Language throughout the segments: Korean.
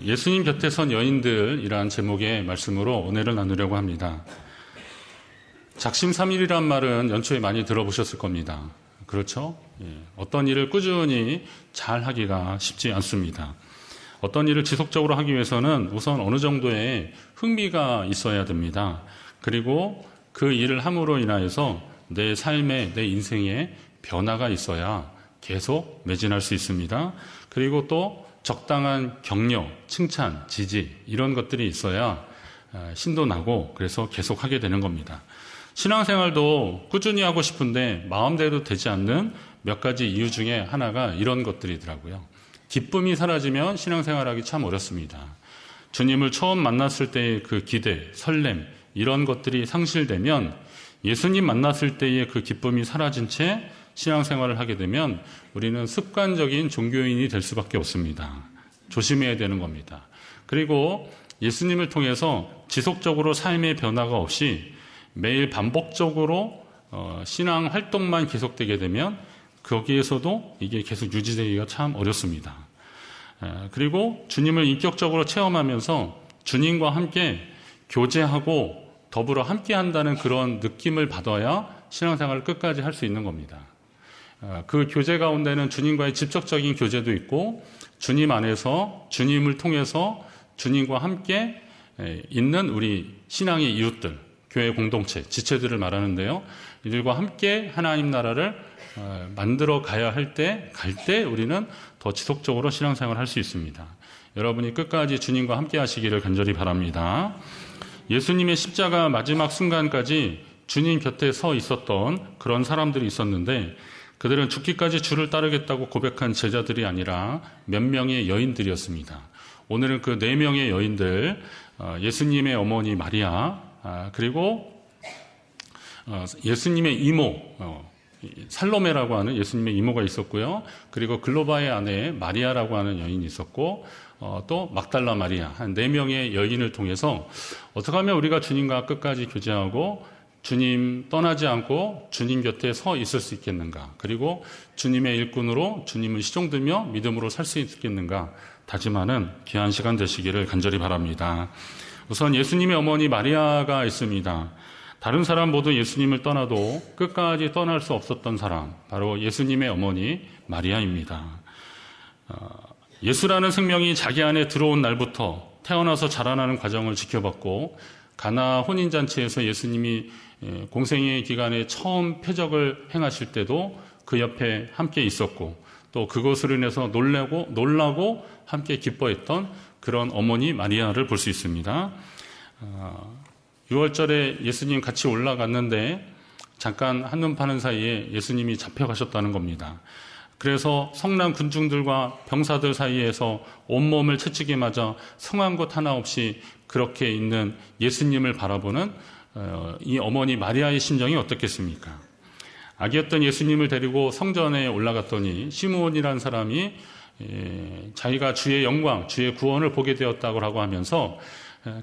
예수님 곁에 선 여인들이라는 제목의 말씀으로 은혜를 나누려고 합니다. 작심삼일이란 말은 연초에 많이 들어보셨을 겁니다. 그렇죠? 어떤 일을 꾸준히 잘 하기가 쉽지 않습니다. 어떤 일을 지속적으로 하기 위해서는 우선 어느 정도의 흥미가 있어야 됩니다. 그리고 그 일을 함으로 인하여서 내 삶에, 내 인생에 변화가 있어야 계속 매진할 수 있습니다. 그리고 또 적당한 격려, 칭찬, 지지 이런 것들이 있어야 신도 나고 그래서 계속 하게 되는 겁니다. 신앙생활도 꾸준히 하고 싶은데 마음대로 되지 않는 몇 가지 이유 중에 하나가 이런 것들이더라고요. 기쁨이 사라지면 신앙생활하기 참 어렵습니다. 주님을 처음 만났을 때의 그 기대, 설렘 이런 것들이 상실되면 예수님 만났을 때의 그 기쁨이 사라진 채 신앙생활을 하게 되면 우리는 습관적인 종교인이 될 수밖에 없습니다. 조심해야 되는 겁니다. 그리고 예수님을 통해서 지속적으로 삶의 변화가 없이 매일 반복적으로 신앙 활동만 계속되게 되면 거기에서도 이게 계속 유지되기가 참 어렵습니다. 그리고 주님을 인격적으로 체험하면서 주님과 함께 교제하고 더불어 함께 한다는 그런 느낌을 받아야 신앙생활을 끝까지 할 수 있는 겁니다. 그 교제 가운데는 주님과의 직접적인 교제도 있고 주님 안에서 주님을 통해서 주님과 함께 있는 우리 신앙의 이웃들, 교회 공동체, 지체들을 말하는데요. 이들과 함께 하나님 나라를 만들어 가야 갈 때 우리는 더 지속적으로 신앙생활을 할 수 있습니다. 여러분이 끝까지 주님과 함께 하시기를 간절히 바랍니다. 예수님의 십자가 마지막 순간까지 주님 곁에 서 있었던 그런 사람들이 있었는데 그들은 죽기까지 주를 따르겠다고 고백한 제자들이 아니라 몇 명의 여인들이었습니다. 오늘은 그 4명의 여인들, 예수님의 어머니 마리아, 그리고 예수님의 이모, 살로메라고 하는 예수님의 이모가 있었고요. 그리고 글로바의 아내 마리아라고 하는 여인이 있었고 또 막달라 마리아, 한 4명의 여인을 통해서 어떻게 하면 우리가 주님과 끝까지 교제하고 주님 떠나지 않고 주님 곁에 서 있을 수 있겠는가, 그리고 주님의 일꾼으로 주님을 시종들며 믿음으로 살 수 있겠는가 다짐하는 귀한 시간 되시기를 간절히 바랍니다. 우선 예수님의 어머니 마리아가 있습니다. 다른 사람 모두 예수님을 떠나도 끝까지 떠날 수 없었던 사람, 바로 예수님의 어머니 마리아입니다. 예수라는 생명이 자기 안에 들어온 날부터 태어나서 자라나는 과정을 지켜봤고 가나 혼인잔치에서 예수님이 공생의 기간에 처음 표적을 행하실 때도 그 옆에 함께 있었고 또 그것으로 인해서 놀라고 함께 기뻐했던 그런 어머니 마리아를 볼 수 있습니다. 6월절에 예수님 같이 올라갔는데 잠깐 한눈 파는 사이에 예수님이 잡혀가셨다는 겁니다. 그래서 성난 군중들과 병사들 사이에서 온몸을 채찍에 맞아 성한 곳 하나 없이 그렇게 있는 예수님을 바라보는 이 어머니 마리아의 심정이 어떻겠습니까? 아기였던 예수님을 데리고 성전에 올라갔더니 시므온이라는 사람이 자기가 주의 영광, 주의 구원을 보게 되었다고 라고 하면서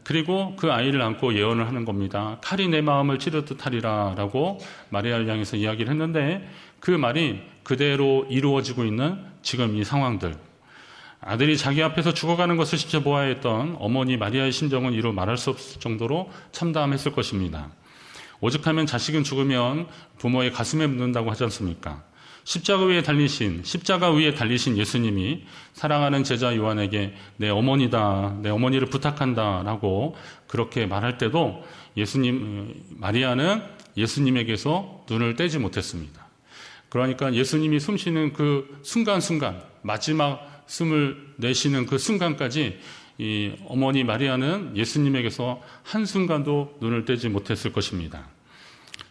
그리고 그 아이를 안고 예언을 하는 겁니다. 칼이 내 마음을 찌르듯 하리라 라고 마리아를 향해서 이야기를 했는데 그 말이 그대로 이루어지고 있는 지금 이 상황들, 아들이 자기 앞에서 죽어가는 것을 지켜보아야 했던 어머니 마리아의 심정은 이루 말할 수 없을 정도로 참담했을 것입니다. 오죽하면 자식은 죽으면 부모의 가슴에 묻는다고 하지 않습니까? 십자가 위에 달리신 예수님이 사랑하는 제자 요한에게 내 어머니다, 내 어머니를 부탁한다 라고 그렇게 말할 때도 마리아는 예수님에게서 눈을 떼지 못했습니다. 그러니까 예수님이 숨 쉬는 그 순간순간, 마지막 숨을 내쉬는 그 순간까지 이 어머니 마리아는 예수님에게서 한순간도 눈을 떼지 못했을 것입니다.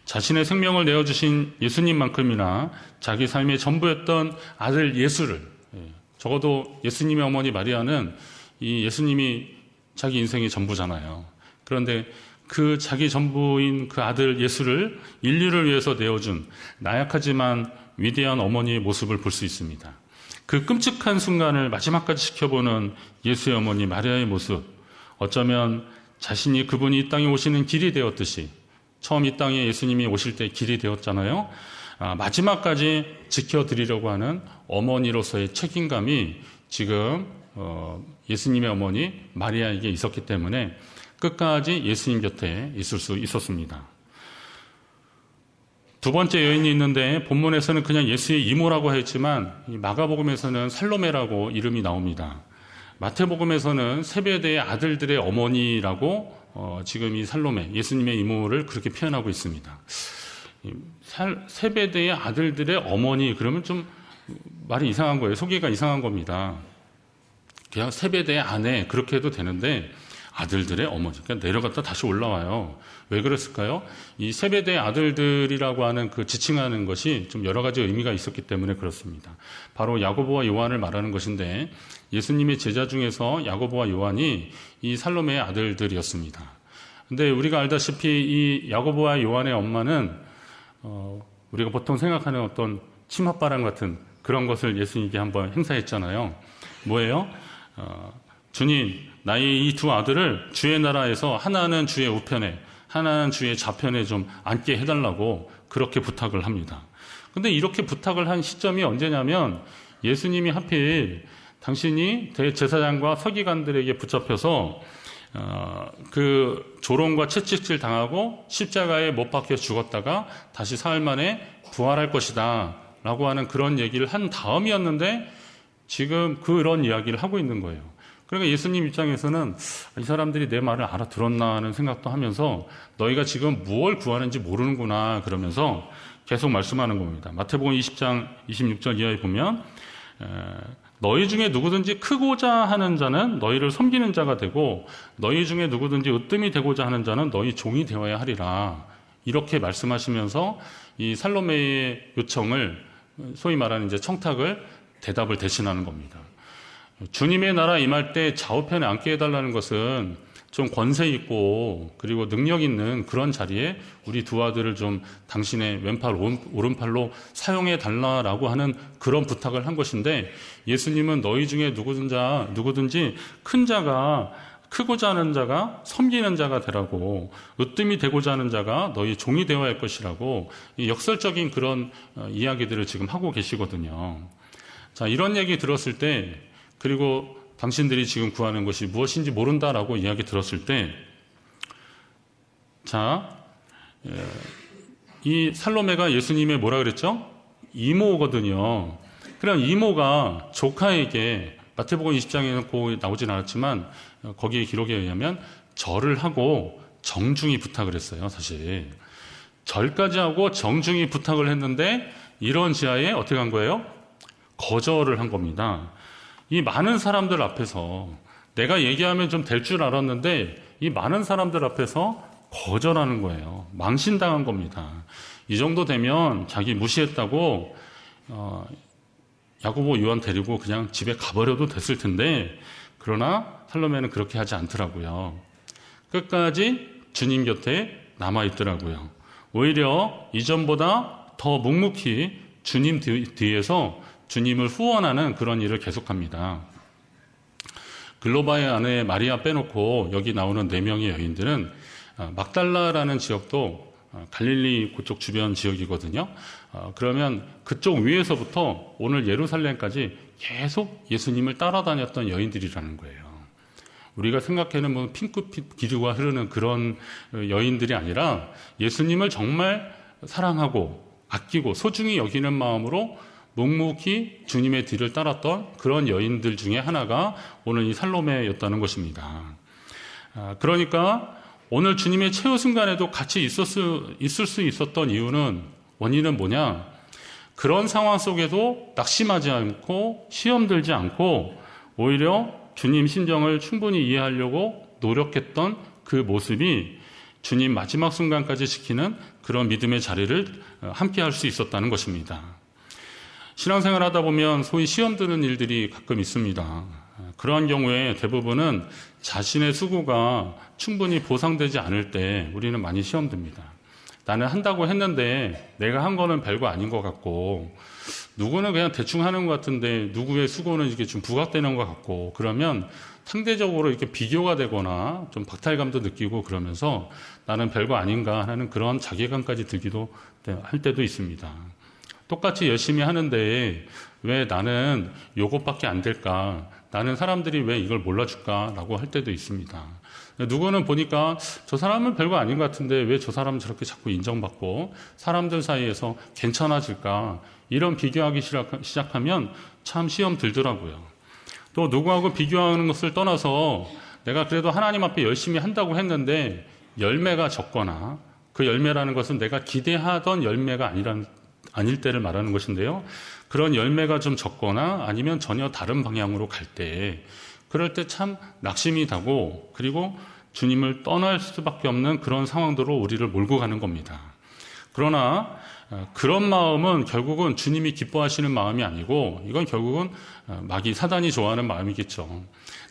자신의 생명을 내어주신 예수님만큼이나 자기 삶의 전부였던 아들 예수를, 적어도 예수님의 어머니 마리아는 이 예수님이 자기 인생의 전부잖아요. 그런데 그 자기 전부인 그 아들 예수를 인류를 위해서 내어준 나약하지만 위대한 어머니의 모습을 볼 수 있습니다. 그 끔찍한 순간을 마지막까지 지켜보는 예수의 어머니 마리아의 모습, 어쩌면 자신이 그분이 이 땅에 오시는 길이 되었듯이, 처음 이 땅에 예수님이 오실 때 길이 되었잖아요. 마지막까지 지켜드리려고 하는 어머니로서의 책임감이 지금 예수님의 어머니 마리아에게 있었기 때문에 끝까지 예수님 곁에 있을 수 있었습니다. 두 번째 여인이 있는데 본문에서는 그냥 예수의 이모라고 했지만 마가복음에서는 살로메라고 이름이 나옵니다. 마태복음에서는 세베대의 아들들의 어머니라고 지금 이 살로메, 예수님의 이모를 그렇게 표현하고 있습니다. 세베대의 아들들의 어머니, 그러면 좀 말이 이상한 거예요. 소개가 이상한 겁니다. 그냥 세베대의 아내, 그렇게 해도 되는데 아들들의 어머니, 그러니까 내려갔다 다시 올라와요. 왜 그랬을까요? 이 세베대의 아들들이라고 하는 그 지칭하는 것이 좀 여러 가지 의미가 있었기 때문에 그렇습니다. 바로 야고보와 요한을 말하는 것인데 예수님의 제자 중에서 야고보와 요한이 이 살로메의 아들들이었습니다. 근데 우리가 알다시피 이 야고보와 요한의 엄마는 우리가 보통 생각하는 어떤 치맛바람 같은 그런 것을 예수님께 한번 행사했잖아요. 뭐예요? 주님, 나의 이 두 아들을 주의 나라에서 하나는 주의 우편에, 하나는 주의 좌편에 좀 앉게 해달라고 그렇게 부탁을 합니다. 근데 이렇게 부탁을 한 시점이 언제냐면 예수님이 하필 당신이 대제사장과 서기관들에게 붙잡혀서 그 조롱과 채찍질 당하고 십자가에 못 박혀 죽었다가 다시 사흘 만에 부활할 것이다 라고 하는 그런 얘기를 한 다음이었는데 지금 그런 이야기를 하고 있는 거예요. 그러니까 예수님 입장에서는 이 사람들이 내 말을 알아들었나 하는 생각도 하면서 너희가 지금 무엇을 구하는지 모르는구나 그러면서 계속 말씀하는 겁니다. 마태복음 20장 26절 이하에 보면 너희 중에 누구든지 크고자 하는 자는 너희를 섬기는 자가 되고 너희 중에 누구든지 으뜸이 되고자 하는 자는 너희 종이 되어야 하리라. 이렇게 말씀하시면서 이 살로메의 요청을 소위 말하는 이제 청탁을 대답을 대신하는 겁니다. 주님의 나라 임할 때 좌우편에 앉게 해달라는 것은 좀 권세 있고 그리고 능력 있는 그런 자리에 우리 두 아들을 좀 당신의 왼팔 오른팔로 사용해 달라라고 하는 그런 부탁을 한 것인데 예수님은 너희 중에 누구든지 큰 자가 크고자 하는 자가 섬기는 자가 되라고 으뜸이 되고자 하는 자가 너희 종이 되어야 할 것이라고 역설적인 그런 이야기들을 지금 하고 계시거든요. 자, 이런 얘기 들었을 때 그리고 당신들이 지금 구하는 것이 무엇인지 모른다라고 이야기 들었을 때, 자, 이 살로메가 예수님의 뭐라 그랬죠? 이모거든요. 그럼 이모가 조카에게 마태복음 20장에는 꼭 나오진 않았지만 거기에 기록에 의하면 절을 하고 정중히 부탁을 했어요. 사실 절까지 하고 정중히 부탁을 했는데 이런 지하에 어떻게 한 거예요? 거절을 한 겁니다. 이 많은 사람들 앞에서 내가 얘기하면 좀 될 줄 알았는데 이 많은 사람들 앞에서 거절하는 거예요. 망신당한 겁니다. 이 정도 되면 자기 무시했다고 야고보 요한 데리고 그냥 집에 가버려도 됐을 텐데 그러나 살로메는 그렇게 하지 않더라고요. 끝까지 주님 곁에 남아있더라고요. 오히려 이전보다 더 묵묵히 주님 뒤에서 주님을 후원하는 그런 일을 계속합니다. 글로바의 아내 마리아 빼놓고 여기 나오는 4명의 여인들은 막달라라는 지역도 갈릴리 그쪽 주변 지역이거든요. 그러면 그쪽 위에서부터 오늘 예루살렘까지 계속 예수님을 따라다녔던 여인들이라는 거예요. 우리가 생각하는 뭐 핑크빛 기류가 흐르는 그런 여인들이 아니라 예수님을 정말 사랑하고 아끼고 소중히 여기는 마음으로 묵묵히 주님의 뒤를 따랐던 그런 여인들 중에 하나가 오늘 이 살로메였다는 것입니다. 그러니까 오늘 주님의 최후 순간에도 같이 있을 수 있었던 원인은 뭐냐? 그런 상황 속에도 낙심하지 않고 시험 들지 않고 오히려 주님 심정을 충분히 이해하려고 노력했던 그 모습이 주님 마지막 순간까지 지키는 그런 믿음의 자리를 함께 할 수 있었다는 것입니다. 신앙생활 하다 보면 소위 시험 드는 일들이 가끔 있습니다. 그러한 경우에 대부분은 자신의 수고가 충분히 보상되지 않을 때 우리는 많이 시험 듭니다. 나는 한다고 했는데 내가 한 거는 별거 아닌 것 같고 누구는 그냥 대충 하는 것 같은데 누구의 수고는 이게 좀 부각되는 것 같고 그러면 상대적으로 이렇게 비교가 되거나 좀 박탈감도 느끼고 그러면서 나는 별거 아닌가 하는 그런 자괴감까지 들기도 할 때도 있습니다. 똑같이 열심히 하는데 왜 나는 요것밖에 안 될까? 나는 사람들이 왜 이걸 몰라줄까? 라고 할 때도 있습니다. 누구는 보니까 저 사람은 별거 아닌 것 같은데 왜 저 사람은 저렇게 자꾸 인정받고 사람들 사이에서 괜찮아질까? 이런 비교하기 시작하면 참 시험 들더라고요. 또 누구하고 비교하는 것을 떠나서 내가 그래도 하나님 앞에 열심히 한다고 했는데 열매가 적거나 그 열매라는 것은 내가 기대하던 열매가 아닐 때를 말하는 것인데요. 그런 열매가 좀 적거나 아니면 전혀 다른 방향으로 갈 때, 그럴 때 참 낙심이 나고 그리고 주님을 떠날 수밖에 없는 그런 상황들로 우리를 몰고 가는 겁니다. 그러나 그런 마음은 결국은 주님이 기뻐하시는 마음이 아니고 이건 결국은 마귀 사단이 좋아하는 마음이겠죠.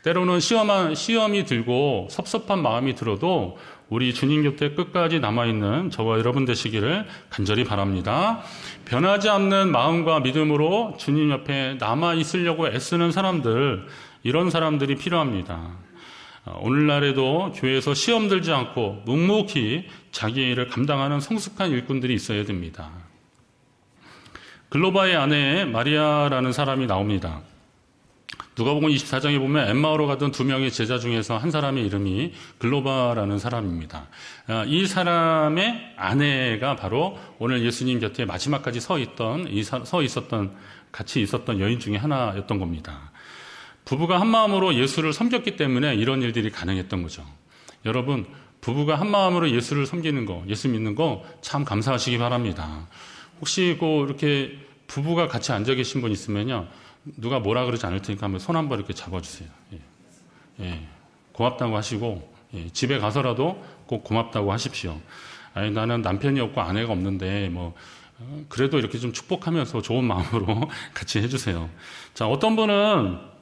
때로는 시험이 들고 섭섭한 마음이 들어도 우리 주님 곁에 끝까지 남아있는 저와 여러분 되시기를 간절히 바랍니다. 변하지 않는 마음과 믿음으로 주님 옆에 남아있으려고 애쓰는 사람들, 이런 사람들이 필요합니다. 오늘날에도 교회에서 시험 들지 않고 묵묵히 자기의 일을 감당하는 성숙한 일꾼들이 있어야 됩니다. 글로바의 아내 마리아라는 사람이 나옵니다. 누가복음 24장에 보면 엠마오로 가던 두 명의 제자 중에서 한 사람의 이름이 글로바라는 사람입니다. 이 사람의 아내가 바로 오늘 예수님 곁에 마지막까지 같이 있었던 여인 중에 하나였던 겁니다. 부부가 한 마음으로 예수를 섬겼기 때문에 이런 일들이 가능했던 거죠. 여러분, 부부가 한 마음으로 예수를 섬기는 거, 예수 믿는 거 참 감사하시기 바랍니다. 혹시 이렇게 부부가 같이 앉아 계신 분 있으면요, 누가 뭐라 그러지 않을 테니까 한번 손 한번 이렇게 잡아주세요. 고맙다고 하시고, 집에 가서라도 꼭 고맙다고 하십시오. 아니, 나는 남편이 없고 아내가 없는데, 그래도 이렇게 좀 축복하면서 좋은 마음으로 같이 해주세요. 자, 어떤 분은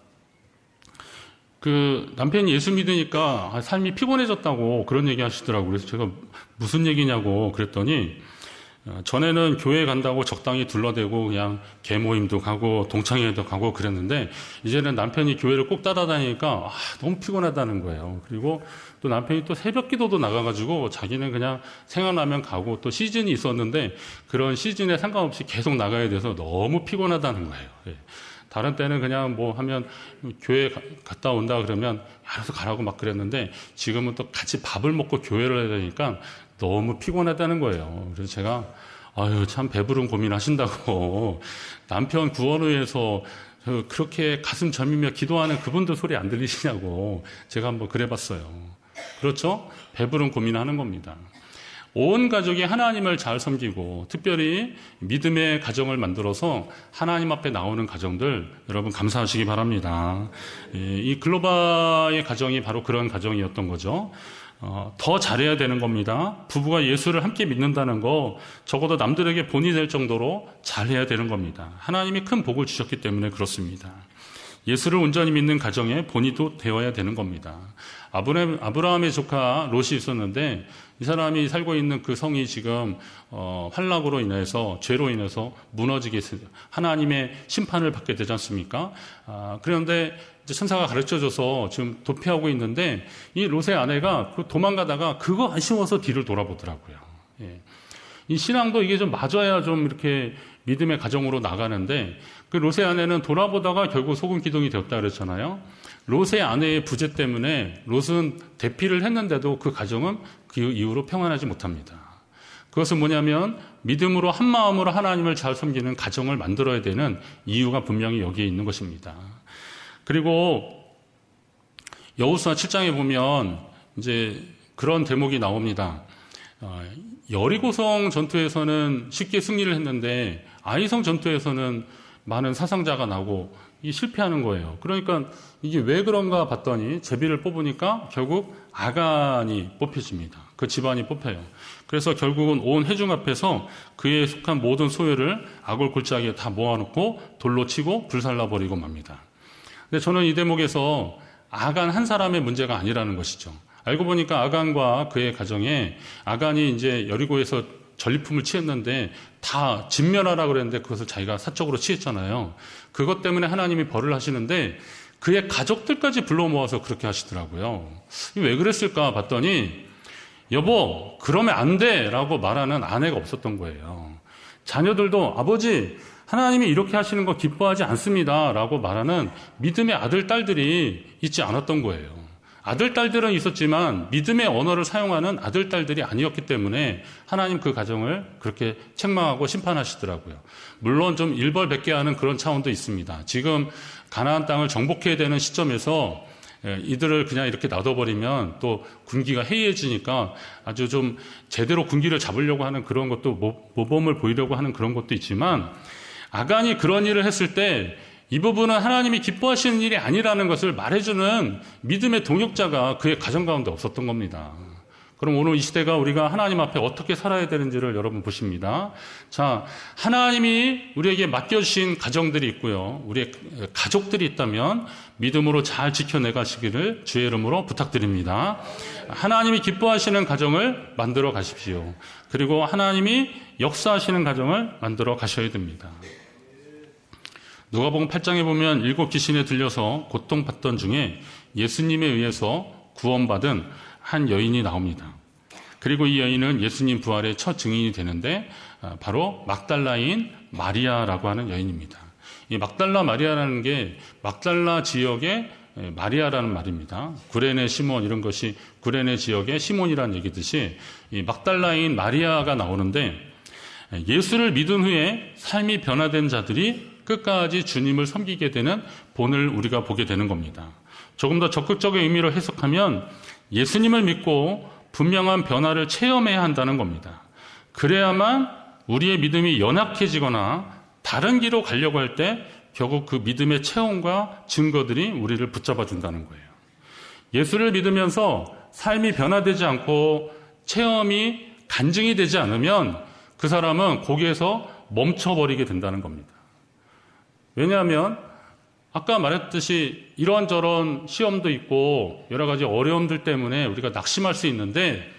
남편이 예수 믿으니까 삶이 피곤해졌다고 그런 얘기 하시더라고요. 그래서 제가 무슨 얘기냐고 그랬더니, 전에는 교회 간다고 적당히 둘러대고 그냥 개모임도 가고 동창회도 가고 그랬는데 이제는 남편이 교회를 꼭 따라다니니까 너무 피곤하다는 거예요. 그리고 또 남편이 또 새벽 기도도 나가가지고 자기는 그냥 생각나면 가고 또 시즌이 있었는데 그런 시즌에 상관없이 계속 나가야 돼서 너무 피곤하다는 거예요. 다른 때는 그냥 하면 교회 갔다 온다 그러면 알아서 가라고 막 그랬는데 지금은 또 같이 밥을 먹고 교회를 해야 되니까 너무 피곤하다는 거예요. 그래서 제가 참 배부른 고민하신다고 남편 구원을 위해서 그렇게 가슴 저미며 기도하는 그분들 소리 안 들리시냐고 제가 한번 그래봤어요. 그렇죠? 배부른 고민하는 겁니다. 온 가족이 하나님을 잘 섬기고 특별히 믿음의 가정을 만들어서 하나님 앞에 나오는 가정들 여러분 감사하시기 바랍니다. 이 글로바의 가정이 바로 그런 가정이었던 거죠. 더 잘해야 되는 겁니다. 부부가 예수를 함께 믿는다는 거 적어도 남들에게 본이 될 정도로 잘해야 되는 겁니다. 하나님이 큰 복을 주셨기 때문에 그렇습니다. 예수를 온전히 믿는 가정에 본이도 되어야 되는 겁니다. 아브라함의 조카 롯이 있었는데 이 사람이 살고 있는 그 성이 지금 환락으로 인해서 죄로 인해서 무너지게 했습니다. 하나님의 심판을 받게 되지 않습니까? 그런데 이제 천사가 가르쳐줘서 지금 도피하고 있는데 이 롯의 아내가 도망가다가 그거 아쉬워서 뒤를 돌아보더라고요. 이 신앙도 이게 좀 맞아야 좀 이렇게 믿음의 가정으로 나가는데 그 롯의 아내는 돌아보다가 결국 소금 기둥이 되었다 그랬잖아요. 롯의 아내의 부재 때문에 롯은 대피를 했는데도 그 가정은 그 이후로 평안하지 못합니다. 그것은 뭐냐면 믿음으로 한 마음으로 하나님을 잘 섬기는 가정을 만들어야 되는 이유가 분명히 여기에 있는 것입니다. 그리고 여호수아 7장에 보면 이제 그런 대목이 나옵니다. 여리고성 전투에서는 쉽게 승리를 했는데 아이성 전투에서는 많은 사상자가 나고 이게 실패하는 거예요. 그러니까 이게 왜 그런가 봤더니 제비를 뽑으니까 결국 아간이 뽑혀집니다. 그 집안이 뽑혀요. 그래서 결국은 온 회중 앞에서 그에 속한 모든 소유를 아골 골짜기에 다 모아놓고 돌로 치고 불살라버리고 맙니다. 근데 저는 이 대목에서 아간 한 사람의 문제가 아니라는 것이죠. 알고 보니까 아간과 그의 가정에 아간이 이제 여리고에서 전리품을 취했는데 다 진멸하라 그랬는데 그것을 자기가 사적으로 취했잖아요. 그것 때문에 하나님이 벌을 하시는데 그의 가족들까지 불러 모아서 그렇게 하시더라고요. 왜 그랬을까 봤더니 여보 그러면 안 돼 라고 말하는 아내가 없었던 거예요. 자녀들도 아버지, 하나님이 이렇게 하시는 거 기뻐하지 않습니다 라고 말하는 믿음의 아들, 딸들이 있지 않았던 거예요. 아들, 딸들은 있었지만 믿음의 언어를 사용하는 아들, 딸들이 아니었기 때문에 하나님 그 가정을 그렇게 책망하고 심판하시더라고요. 물론 좀 일벌백계하는 그런 차원도 있습니다. 지금 가나안 땅을 정복해야 되는 시점에서 이들을 그냥 이렇게 놔둬버리면 또 군기가 해이해지니까 아주 좀 제대로 군기를 잡으려고 하는 그런 것도 모범을 보이려고 하는 그런 것도 있지만, 아간이 그런 일을 했을 때 이 부분은 하나님이 기뻐하시는 일이 아니라는 것을 말해주는 믿음의 동역자가 그의 가정 가운데 없었던 겁니다. 그럼 오늘 이 시대가 우리가 하나님 앞에 어떻게 살아야 되는지를 여러분 보십니다. 자, 하나님이 우리에게 맡겨주신 가정들이 있고요. 우리의 가족들이 있다면 믿음으로 잘 지켜내가시기를 주의 이름으로 부탁드립니다. 하나님이 기뻐하시는 가정을 만들어 가십시오. 그리고 하나님이 역사하시는 가정을 만들어 가셔야 됩니다. 누가복음 8장에 보면 7 귀신에 들려서 고통받던 중에 예수님에 의해서 구원받은 한 여인이 나옵니다. 그리고 이 여인은 예수님 부활의 첫 증인이 되는데 바로 막달라인 마리아라고 하는 여인입니다. 이 막달라 마리아라는 게 막달라 지역의 마리아라는 말입니다. 구레네 시몬, 이런 것이 구레네 지역의 시몬이라는 얘기듯이 이 막달라인 마리아가 나오는데, 예수를 믿은 후에 삶이 변화된 자들이 끝까지 주님을 섬기게 되는 본을 우리가 보게 되는 겁니다. 조금 더 적극적인 의미로 해석하면 예수님을 믿고 분명한 변화를 체험해야 한다는 겁니다. 그래야만 우리의 믿음이 연약해지거나 다른 길로 가려고 할 때 결국 그 믿음의 체험과 증거들이 우리를 붙잡아 준다는 거예요. 예수를 믿으면서 삶이 변화되지 않고 체험이 간증이 되지 않으면 그 사람은 거기에서 멈춰버리게 된다는 겁니다. 왜냐하면 아까 말했듯이 이런저런 시험도 있고 여러 가지 어려움들 때문에 우리가 낙심할 수 있는데,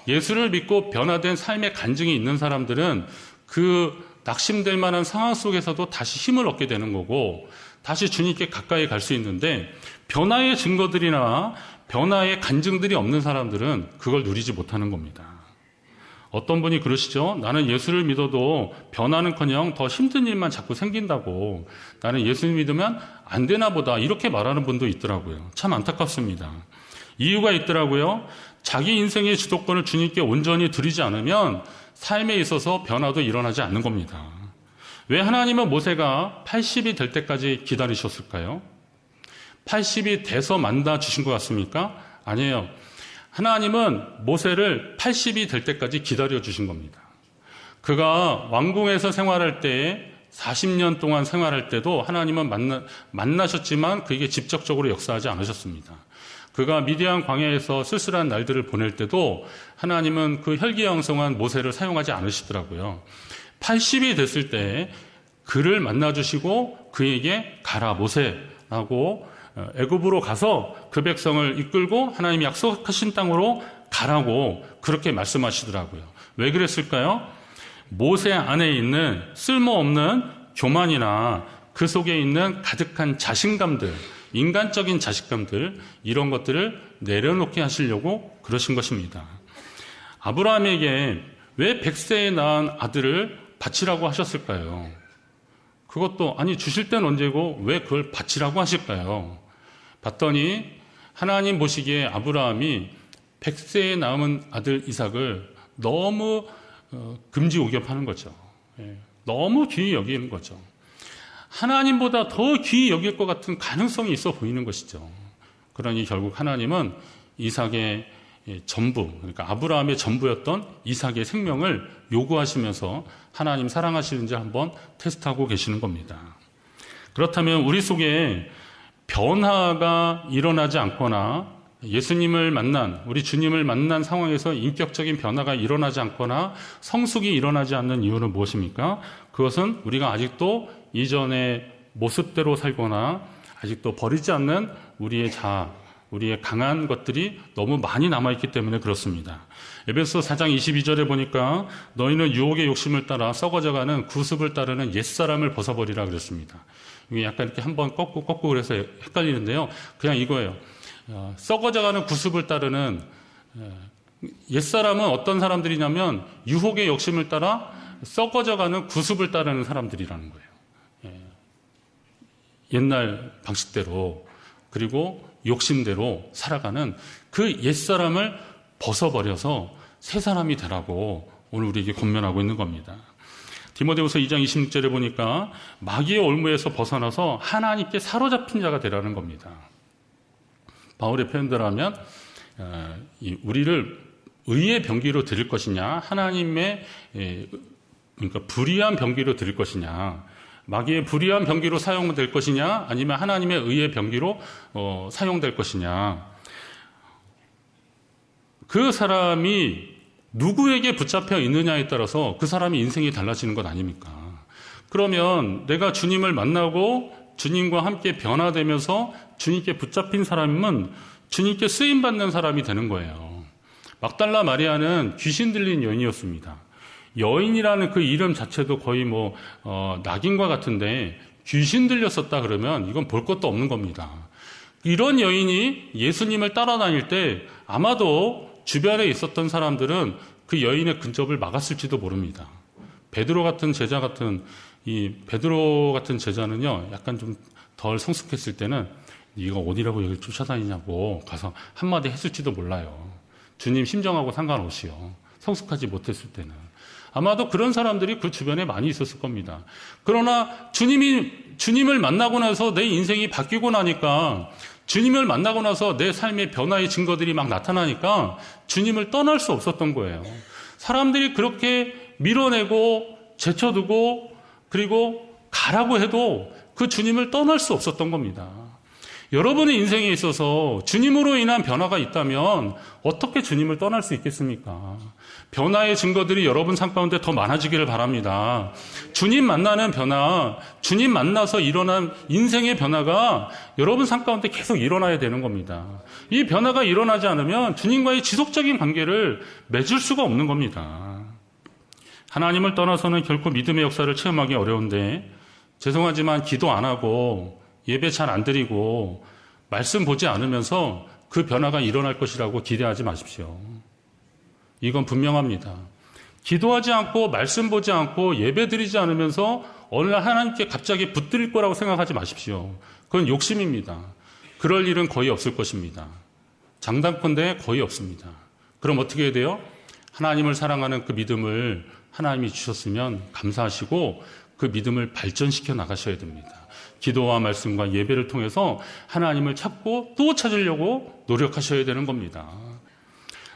예수를 믿고 변화된 삶의 간증이 있는 사람들은 그 낙심될 만한 상황 속에서도 다시 힘을 얻게 되는 거고 다시 주님께 가까이 갈 수 있는데, 변화의 증거들이나 변화의 간증들이 없는 사람들은 그걸 누리지 못하는 겁니다. 어떤 분이 그러시죠. 나는 예수를 믿어도 변화는커녕 더 힘든 일만 자꾸 생긴다고, 나는 예수를 믿으면 안 되나 보다, 이렇게 말하는 분도 있더라고요. 참 안타깝습니다. 이유가 있더라고요. 자기 인생의 주도권을 주님께 온전히 드리지 않으면 삶에 있어서 변화도 일어나지 않는 겁니다. 왜 하나님은 모세가 80이 될 때까지 기다리셨을까요? 80이 돼서 만나 주신 것 같습니까? 아니에요. 하나님은 모세를 80이 될 때까지 기다려 주신 겁니다. 그가 왕궁에서 생활할 때 40년 동안 생활할 때도 하나님은 만나셨지만 그에게 직접적으로 역사하지 않으셨습니다. 그가 미디안 광야에서 쓸쓸한 날들을 보낼 때도 하나님은 그 혈기왕성한 모세를 사용하지 않으시더라고요. 80이 됐을 때 그를 만나주시고 그에게 가라 모세라고 애굽으로 가서 그 백성을 이끌고 하나님이 약속하신 땅으로 가라고 그렇게 말씀하시더라고요. 왜 그랬을까요? 모세 안에 있는 쓸모없는 교만이나 그 속에 있는 가득한 자신감들, 인간적인 자신감들, 이런 것들을 내려놓게 하시려고 그러신 것입니다. 아브라함에게 왜 100세에 낳은 아들을 바치라고 하셨을까요? 그것도 아니 주실 때는 언제고 왜 그걸 바치라고 하실까요? 봤더니 하나님 보시기에 아브라함이 100세에 낳은 아들 이삭을 너무 금지오겹하는 거죠. 너무 귀히 여기는 거죠. 하나님보다 더 귀히 여길 것 같은 가능성이 있어 보이는 것이죠. 그러니 결국 하나님은 이삭의 전부, 그러니까 아브라함의 전부였던 이삭의 생명을 요구하시면서 하나님 사랑하시는지 한번 테스트하고 계시는 겁니다. 그렇다면 우리 속에 변화가 일어나지 않거나 예수님을 만난, 우리 주님을 만난 상황에서 인격적인 변화가 일어나지 않거나 성숙이 일어나지 않는 이유는 무엇입니까? 그것은 우리가 아직도 이전의 모습대로 살거나 아직도 버리지 않는 우리의 자아, 우리의 강한 것들이 너무 많이 남아있기 때문에 그렇습니다. 에베소 4장 22절에 보니까 너희는 유혹의 욕심을 따라 썩어져가는 구습을 따르는 옛사람을 벗어버리라 그랬습니다. 이게 약간 이렇게 한번 꺾고 그래서 헷갈리는데요. 그냥 이거예요. 썩어져가는 구습을 따르는 옛사람은 어떤 사람들이냐면 유혹의 욕심을 따라 썩어져가는 구습을 따르는 사람들이라는 거예요. 옛날 방식대로 그리고 욕심대로 살아가는 그 옛사람을 벗어버려서 새 사람이 되라고 오늘 우리에게 권면하고 있는 겁니다. 디모데후서 2장 26절에 보니까 마귀의 올무에서 벗어나서 하나님께 사로잡힌 자가 되라는 겁니다. 바울의 표현대로 하면 우리를 의의 병기로 드릴 것이냐, 하나님의 그러니까 불의한 병기로 드릴 것이냐, 마귀의 불의한 병기로 사용될 것이냐, 아니면 하나님의 의의 병기로 사용될 것이냐. 그 사람이 누구에게 붙잡혀 있느냐에 따라서 그 사람의 인생이 달라지는 것 아닙니까? 그러면 내가 주님을 만나고 주님과 함께 변화되면서 주님께 붙잡힌 사람은 주님께 쓰임받는 사람이 되는 거예요. 막달라 마리아는 귀신 들린 여인이었습니다. 여인이라는 그 이름 자체도 거의 낙인과 같은데 귀신 들렸었다 그러면 이건 볼 것도 없는 겁니다. 이런 여인이 예수님을 따라다닐 때 아마도 주변에 있었던 사람들은 그 여인의 근접을 막았을지도 모릅니다. 베드로 같은 제자는요, 약간 좀 덜 성숙했을 때는 네가 어디라고 여기 쫓아다니냐고 가서 한마디 했을지도 몰라요. 주님 심정하고 상관없이요. 성숙하지 못했을 때는. 아마도 그런 사람들이 그 주변에 많이 있었을 겁니다. 그러나 주님을 만나고 나서 내 인생이 바뀌고 나니까, 주님을 만나고 나서 내 삶의 변화의 증거들이 막 나타나니까 주님을 떠날 수 없었던 거예요. 사람들이 그렇게 밀어내고 제쳐두고 그리고 가라고 해도 그 주님을 떠날 수 없었던 겁니다. 여러분의 인생에 있어서 주님으로 인한 변화가 있다면 어떻게 주님을 떠날 수 있겠습니까? 변화의 증거들이 여러분 삶 가운데 더 많아지기를 바랍니다. 주님 만나는 변화, 주님 만나서 일어난 인생의 변화가 여러분 삶 가운데 계속 일어나야 되는 겁니다. 이 변화가 일어나지 않으면 주님과의 지속적인 관계를 맺을 수가 없는 겁니다. 하나님을 떠나서는 결코 믿음의 역사를 체험하기 어려운데, 죄송하지만 기도 안 하고 예배 잘 안 드리고 말씀 보지 않으면서 그 변화가 일어날 것이라고 기대하지 마십시오. 이건 분명합니다. 기도하지 않고 말씀 보지 않고 예배 드리지 않으면서 어느 날 하나님께 갑자기 붙들릴 거라고 생각하지 마십시오. 그건 욕심입니다. 그럴 일은 거의 없을 것입니다. 장담컨대 거의 없습니다. 그럼 어떻게 해야 돼요? 하나님을 사랑하는 그 믿음을 하나님이 주셨으면 감사하시고 그 믿음을 발전시켜 나가셔야 됩니다. 기도와 말씀과 예배를 통해서 하나님을 찾고 또 찾으려고 노력하셔야 되는 겁니다.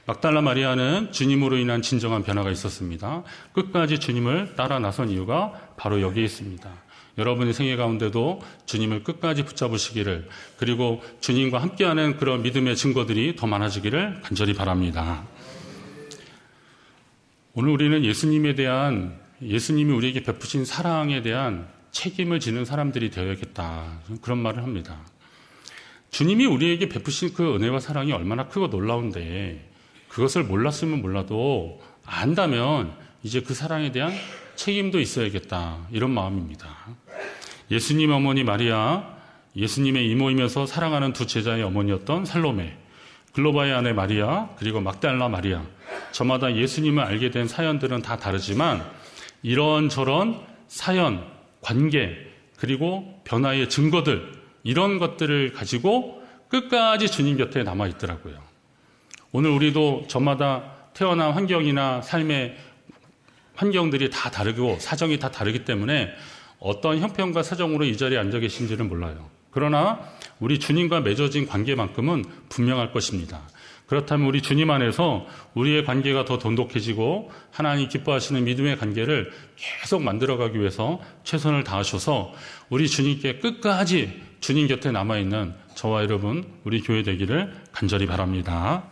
막달라 마리아는 주님으로 인한 진정한 변화가 있었습니다. 끝까지 주님을 따라 나선 이유가 바로 여기에 있습니다. 여러분의 생애 가운데도 주님을 끝까지 붙잡으시기를, 그리고 주님과 함께하는 그런 믿음의 증거들이 더 많아지기를 간절히 바랍니다. 오늘 우리는 예수님이 우리에게 베푸신 사랑에 대한 책임을 지는 사람들이 되어야겠다, 그런 말을 합니다. 주님이 우리에게 베푸신 그 은혜와 사랑이 얼마나 크고 놀라운데, 그것을 몰랐으면 몰라도 안다면 이제 그 사랑에 대한 책임도 있어야겠다, 이런 마음입니다. 예수님 어머니 마리아, 예수님의 이모이면서 사랑하는 두 제자의 어머니였던 살로메, 글로바의 아내 마리아, 그리고 막달라 마리아, 저마다 예수님을 알게 된 사연들은 다 다르지만 이런저런 사연, 관계, 그리고 변화의 증거들, 이런 것들을 가지고 끝까지 주님 곁에 남아있더라고요. 오늘 우리도 저마다 태어난 환경이나 삶의 환경들이 다 다르고 사정이 다 다르기 때문에 어떤 형편과 사정으로 이 자리에 앉아 계신지는 몰라요. 그러나 우리 주님과 맺어진 관계만큼은 분명할 것입니다. 그렇다면 우리 주님 안에서 우리의 관계가 더 돈독해지고 하나님 기뻐하시는 믿음의 관계를 계속 만들어가기 위해서 최선을 다하셔서 우리 주님께 끝까지 주님 곁에 남아있는 저와 여러분, 우리 교회 되기를 간절히 바랍니다.